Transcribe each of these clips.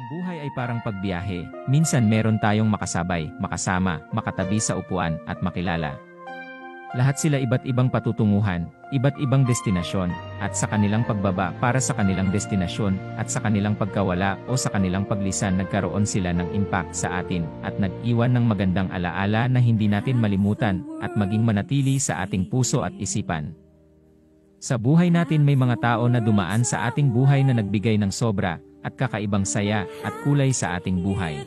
Buhay ay parang pagbiyahe. Minsan meron tayong makasabay, makasama, makatabi sa upuan, at makilala. Lahat sila iba't ibang patutunguhan, iba't ibang destinasyon, at sa kanilang pagbaba para sa kanilang destinasyon, at sa kanilang pagkawala o sa kanilang paglisan nagkaroon sila ng impact sa atin, at nag-iwan ng magandang alaala na hindi natin malimutan, at maging manatili sa ating puso at isipan. Sa buhay natin may mga tao na dumaan sa ating buhay na nagbigay ng sobra, at kakaibang saya, at kulay sa ating buhay.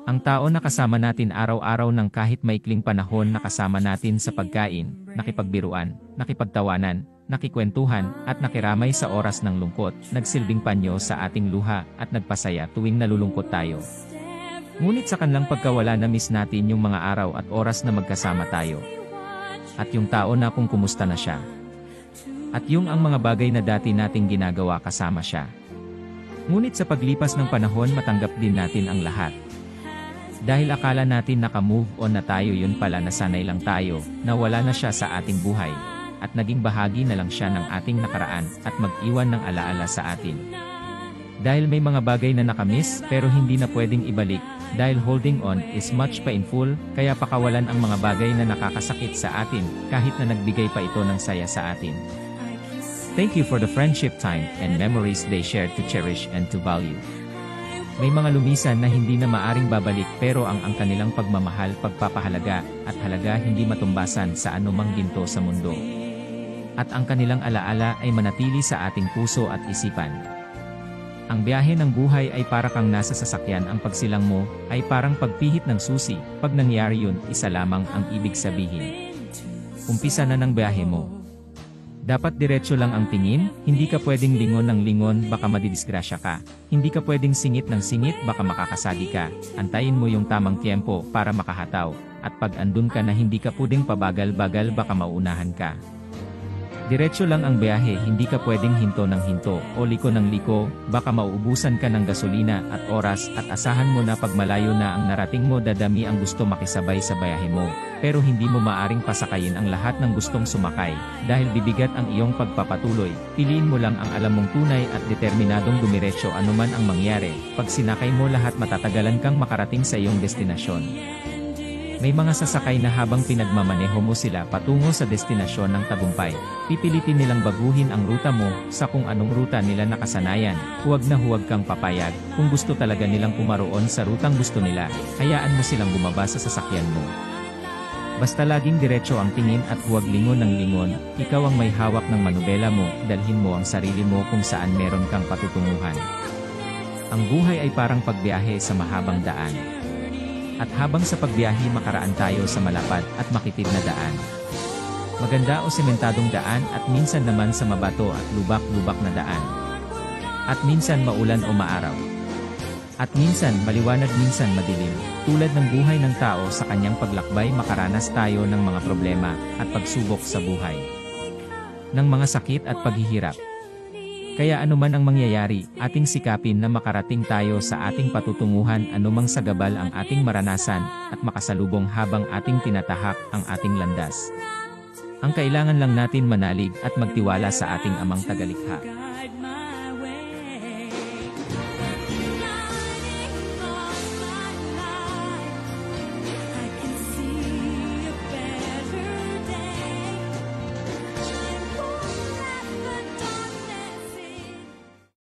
Ang tao na kasama natin araw-araw ng kahit maikling panahon na kasama natin sa pagkain, nakipagbiruan, nakipagtawanan, nakikwentuhan, at nakiramay sa oras ng lungkot, nagsilbing panyo sa ating luha, at nagpasaya tuwing nalulungkot tayo. Ngunit sa kanilang pagkawala na-miss natin yung mga araw at oras na magkasama tayo. At yung tao na kung kumusta na siya. At yung ang mga bagay na dati nating ginagawa kasama siya. Ngunit sa paglipas ng panahon matanggap din natin ang lahat. Dahil akala natin naka-move on na tayo, yun pala nasanay lang tayo, na wala na siya sa ating buhay, at naging bahagi na lang siya ng ating nakaraan, at mag-iwan ng alaala sa atin. Dahil may mga bagay na nakamiss, pero hindi na pwedeng ibalik, dahil holding on is much painful, kaya pakawalan ang mga bagay na nakakasakit sa atin, kahit na nagbigay pa ito ng saya sa atin. Thank you for the friendship time and memories they shared to cherish and to value. May mga lumisan na hindi na maaring babalik pero ang kanilang pagmamahal, pagpapahalaga, at halaga hindi matumbasan sa anumang ginto sa mundo. At ang kanilang alaala ay manatili sa ating puso at isipan. Ang biyahe ng buhay ay para kang nasa sasakyan, ang pagsilang mo ay parang pagpihit ng susi, pag nangyari yun, isa lamang ang ibig sabihin. Umpisa na ng biyahe mo. Dapat diretso lang ang tingin, hindi ka pwedeng lingon ng lingon, baka madidisgrasya ka. Hindi ka pwedeng singit ng singit, baka makakasadi ka. Antayin mo yung tamang tiempo para makahataw. At pag andun ka na hindi ka pwedeng pabagal-bagal, baka maunahan ka. Diretso lang ang biyahe, hindi ka pwedeng hinto ng hinto o liko ng liko, baka mauubusan ka ng gasolina at oras, at asahan mo na pag malayo na ang narating mo, dadami ang gusto makisabay sa biyahe mo. Pero hindi mo maaring pasakayin ang lahat ng gustong sumakay, dahil bibigat ang iyong pagpapatuloy. Piliin mo lang ang alam mong tunay at determinadong dumiretso anuman ang mangyari. Pag sinakay mo lahat, matatagalan kang makarating sa iyong destinasyon. May mga sasakay na habang pinagmamaneho mo sila patungo sa destinasyon ng tagumpay, pipilitin nilang baguhin ang ruta mo sa kung anong ruta nila nakasanayan. Huwag na huwag kang papayag. Kung gusto talaga nilang pumaroon sa rutang gusto nila, hayaan mo silang bumaba sa sasakyan mo. Basta laging diretso ang tingin at huwag lingon ng lingon. Ikaw ang may hawak ng manubela mo, dalhin mo ang sarili mo kung saan meron kang patutunguhan. Ang buhay ay parang pagbiyahe sa mahabang daan. At habang sa pagbiyahe makaraan tayo sa malapad at makitid na daan. Maganda o sementadong daan, at minsan naman sa mabato at lubak-lubak na daan. At minsan maulan o maaraw. At minsan maliwanag, minsan madilim. Tulad ng buhay ng tao, sa kanyang paglakbay makaranas tayo ng mga problema at pagsubok sa buhay. Ng mga sakit at paghihirap. Kaya anuman ang mangyayari, ating sikapin na makarating tayo sa ating patutunguhan anumang sagabal ang ating maranasan, at makasalubong habang ating tinatahak ang ating landas. Ang kailangan lang natin manalig at magtiwala sa ating Amang Tagalikha.